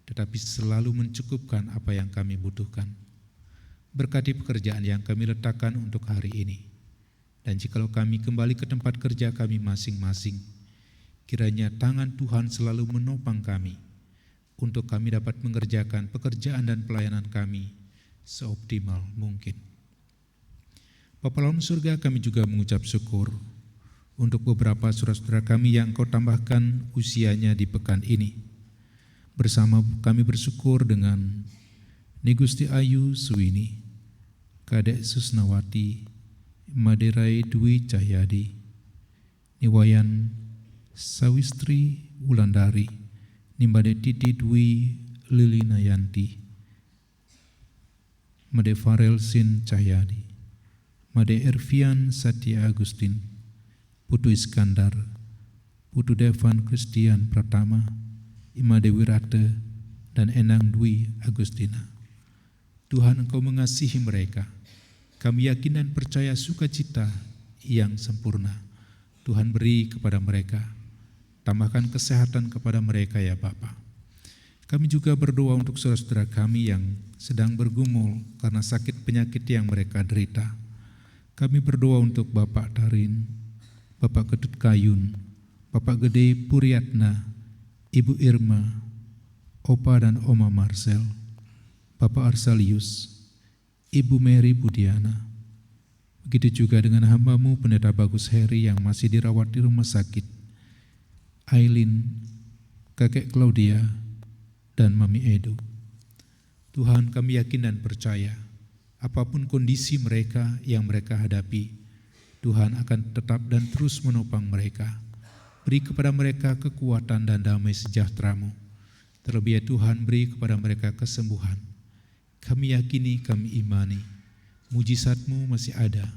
tetapi selalu mencukupkan apa yang kami butuhkan. Berkati pekerjaan yang kami letakkan untuk hari ini. Dan jikalau kami kembali ke tempat kerja kami masing-masing, kiranya tangan Tuhan selalu menopang kami, untuk kami dapat mengerjakan pekerjaan dan pelayanan kami seoptimal mungkin. Bapa dalam surga, kami juga mengucap syukur untuk beberapa saudara-saudara kami yang Engkau tambahkan usianya di pekan ini. Bersama kami bersyukur dengan Nigusti Ayu Suwini, Kadek Susnawati, Maderai Dwi Cahyadi, Niwayan Sawistri Wulandari, Nimbade Titi Dwi Lili Nayanti, Made Farel Sin Cahyadi, Made Ervian Satya Agustin, Putu Iskandar, Putu Devan Christian Pratama, Imade Wirate, dan Enang Dwi Agustina. Tuhan, Engkau mengasihi mereka. Kami yakin dan percaya sukacita yang sempurna Tuhan beri kepada mereka. Tambahkan kesehatan kepada mereka ya Bapa. Kami juga berdoa untuk saudara-saudara kami yang sedang bergumul karena sakit penyakit yang mereka derita. Kami berdoa untuk Bapak Darin, Bapak Ketut Kayun, Bapak Gede Puriatna, Ibu Irma, Opa dan Oma Marcel, Bapak Arsalius, Ibu Mary Budiana. Begitu juga dengan hamba-Mu Pendeta Bagus Heri yang masih dirawat di rumah sakit, Aileen, Kakek Claudia, dan Mami Edo. Tuhan, kami yakin dan percaya apapun kondisi mereka yang mereka hadapi, Tuhan akan tetap dan terus menopang mereka. Beri kepada mereka kekuatan dan damai sejahtera-Mu. Terlebih ya Tuhan, beri kepada mereka kesembuhan. Kami yakini, kami imani, mujizat-Mu masih ada,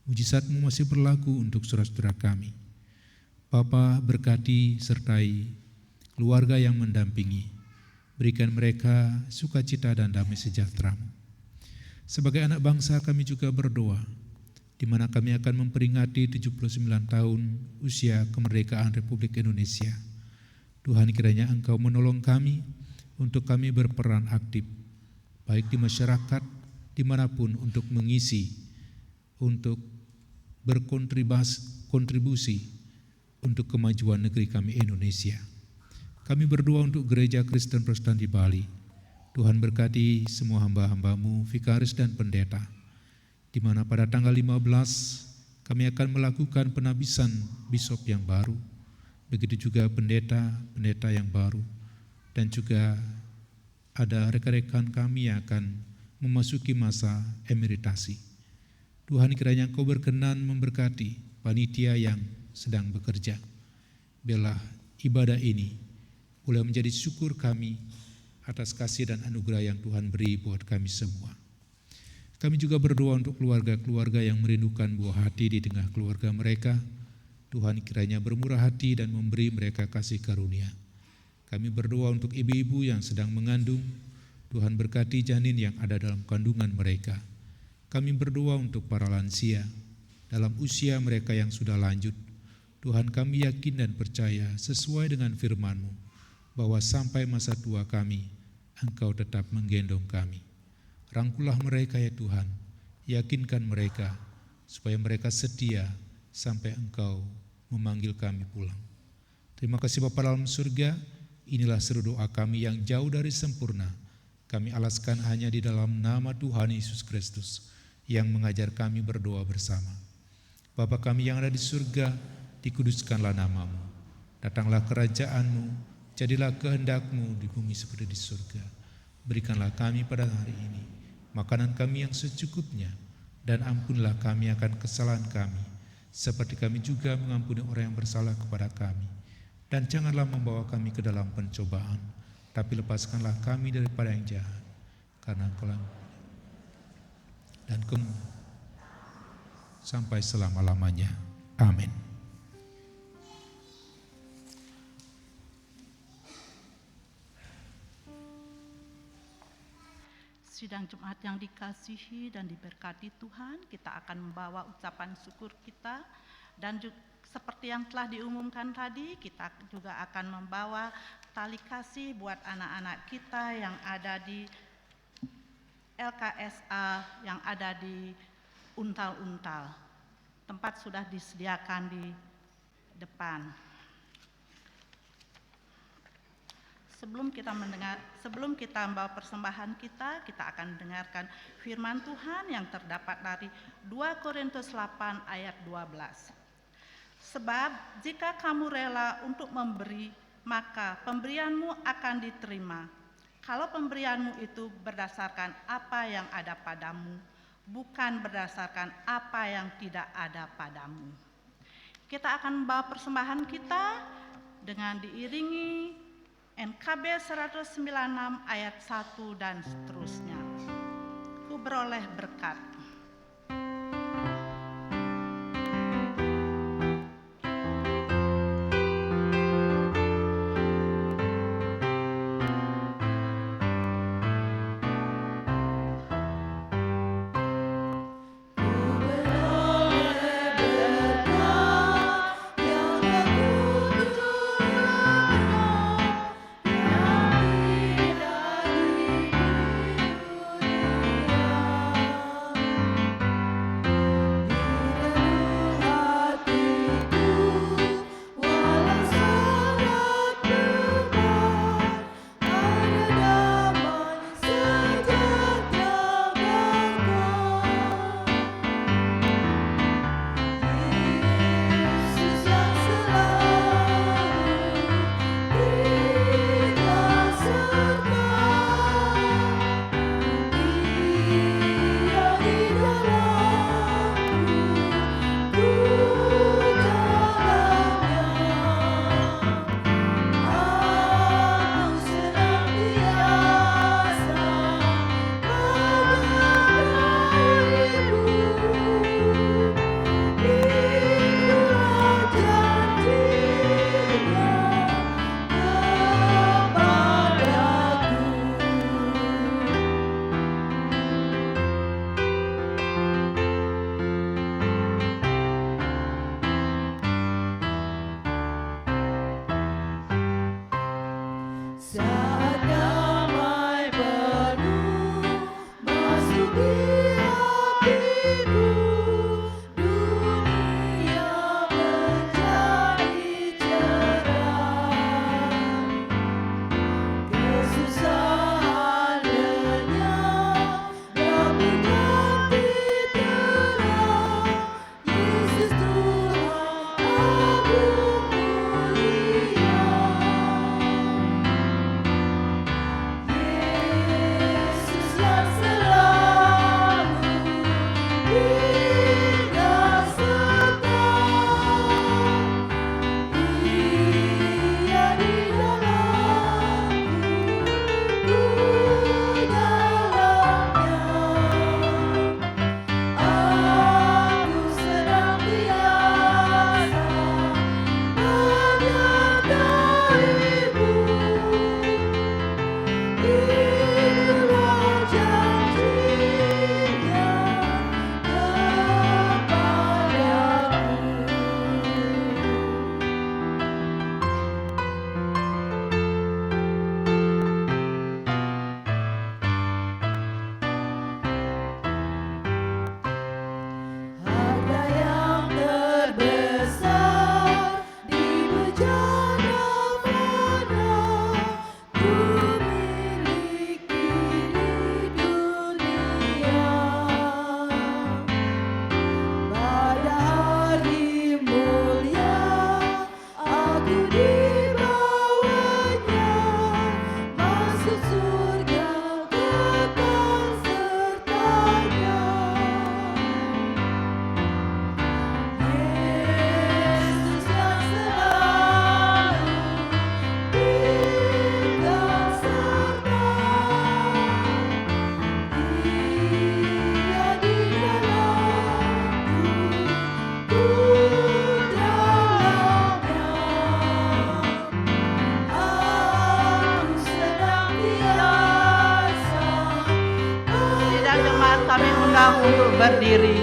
mujizat-Mu masih berlaku untuk saudara-saudara kami. Bapa, berkati sertai keluarga yang mendampingi. Berikan mereka sukacita dan damai sejahtera-Mu. Sebagai anak bangsa kami juga berdoa, di mana kami akan memperingati 79 tahun usia kemerdekaan Republik Indonesia. Tuhan, kiranya Engkau menolong kami untuk kami berperan aktif, baik di masyarakat, dimanapun untuk mengisi, untuk berkontribusi untuk kemajuan negeri kami Indonesia. Kami berdoa untuk Gereja Kristen Protestan di Bali. Tuhan berkati semua hamba-hamba-Mu, vikaris dan pendeta, di mana pada tanggal 15 kami akan melakukan penabisan bisop yang baru, begitu juga pendeta yang baru, dan juga ada rekan-rekan kami yang akan memasuki masa emeritasi. Tuhan, kiranya Engkau berkenan memberkati panitia yang sedang bekerja. Biarlah ibadah ini boleh menjadi syukur kami atas kasih dan anugerah yang Tuhan beri buat kami semua. Kami juga berdoa untuk keluarga-keluarga yang merindukan buah hati di tengah keluarga mereka. Tuhan, kiranya bermurah hati dan memberi mereka kasih karunia. Kami berdoa untuk ibu-ibu yang sedang mengandung. Tuhan, berkati janin yang ada dalam kandungan mereka. Kami berdoa untuk para lansia dalam usia mereka yang sudah lanjut. Tuhan, kami yakin dan percaya sesuai dengan firman-Mu bahwa sampai masa tua kami, Engkau tetap menggendong kami. Rangkulah mereka ya Tuhan, yakinkan mereka supaya mereka setia sampai Engkau memanggil kami pulang. Terima kasih Bapa dalam surga, inilah seru doa kami yang jauh dari sempurna. Kami alaskan hanya di dalam nama Tuhan Yesus Kristus yang mengajar kami berdoa bersama. Bapa kami yang ada di surga, dikuduskanlah nama-Mu. Datanglah kerajaan-Mu, jadilah kehendak-Mu di bumi seperti di surga. Berikanlah kami pada hari ini makanan kami yang secukupnya, dan ampunlah kami akan kesalahan kami, seperti kami juga mengampuni orang yang bersalah kepada kami. Dan janganlah membawa kami ke dalam pencobaan, tapi lepaskanlah kami daripada yang jahat, karena Engkau dan sampai selama-lamanya. Amin. Sidang Jumat yang dikasihi dan diberkati Tuhan, kita akan membawa ucapan syukur kita, dan juga seperti yang telah diumumkan tadi, kita juga akan membawa tali kasih buat anak-anak kita yang ada di LKSA, yang ada di Untal-Untal. Tempat sudah disediakan di depan. Sebelum kita membawa persembahan kita akan mendengarkan firman Tuhan yang terdapat dari 2 Korintus 8 ayat 12. Sebab jika kamu rela untuk memberi, maka pemberianmu akan diterima. Kalau pemberianmu itu berdasarkan apa yang ada padamu, bukan berdasarkan apa yang tidak ada padamu. Kita akan membawa persembahan kita dengan diiringi NKB 196 ayat 1 dan seterusnya. Ku beroleh berkat. jemaat kami undang untuk berdiri.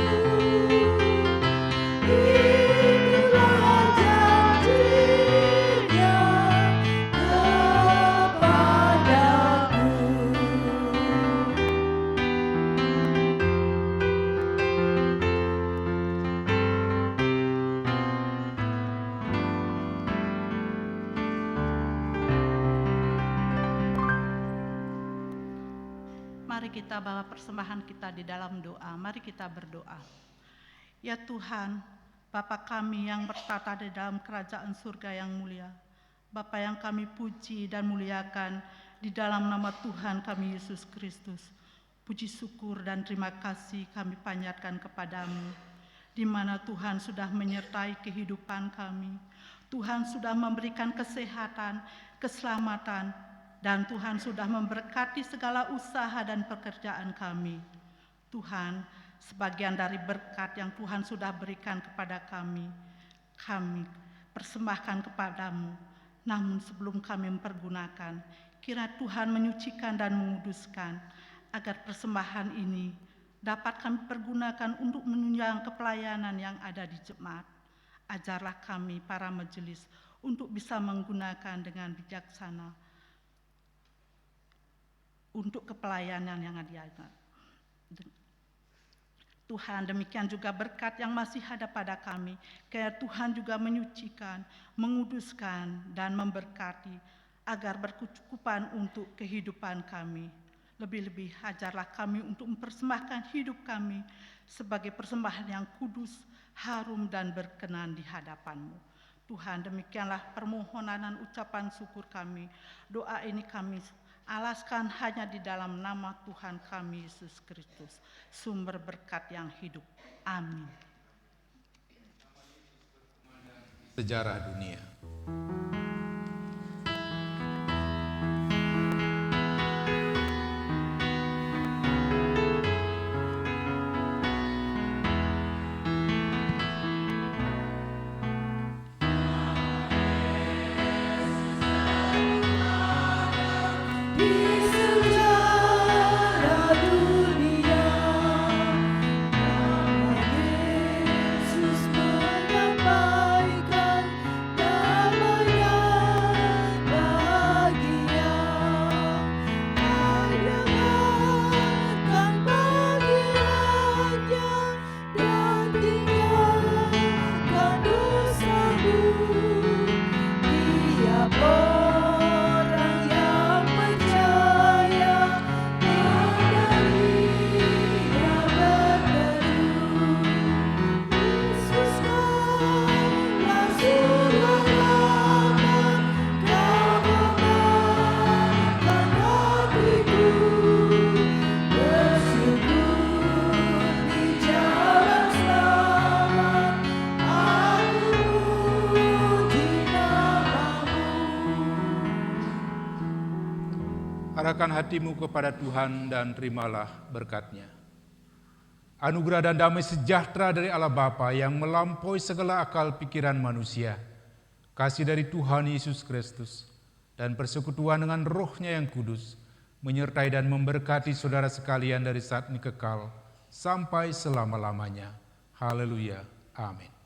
Mari kita bawa persembahan kita di dalam doa. Mari kita berdoa. Ya Tuhan, Bapa kami yang bertata di dalam kerajaan surga yang mulia, Bapa yang kami puji dan muliakan di dalam nama Tuhan kami Yesus Kristus. Puji syukur dan terima kasih kami panjatkan kepadamu, di mana Tuhan sudah menyertai kehidupan kami. Tuhan sudah memberikan kesehatan, keselamatan, dan Tuhan sudah memberkati segala usaha dan pekerjaan kami. Tuhan, sebagian dari berkat yang Tuhan sudah berikan kepada kami persembahkan kepadamu. Namun sebelum kami mempergunakan, kiranya Tuhan menyucikan dan menguduskan, agar persembahan ini dapat kami pergunakan untuk menunjang kepelayanan yang ada di jemaat. Ajarlah kami para majelis untuk bisa menggunakan dengan bijaksana untuk kepelayanan yang ada. Tuhan, demikian juga berkat yang masih ada pada kami, kiranya Tuhan juga menyucikan, menguduskan, dan memberkati, agar berkecukupan untuk kehidupan kami. Lebih-lebih ajarlah kami untuk mempersembahkan hidup kami sebagai persembahan yang kudus, harum, dan berkenan di hadapan-Mu. Tuhan, demikianlah permohonan dan ucapan syukur kami. Doa ini kami alaskan hanya di dalam nama Tuhan kami Yesus Kristus, sumber berkat yang hidup. Amin. Sejarah dunia. Arahkan hatimu kepada Tuhan dan terimalah berkat-Nya. Anugerah dan damai sejahtera dari Allah Bapa yang melampaui segala akal pikiran manusia, kasih dari Tuhan Yesus Kristus, dan persekutuan dengan Roh-Nya yang kudus, menyertai dan memberkati saudara sekalian dari saat ini kekal, sampai selama-lamanya. Haleluya. Amin.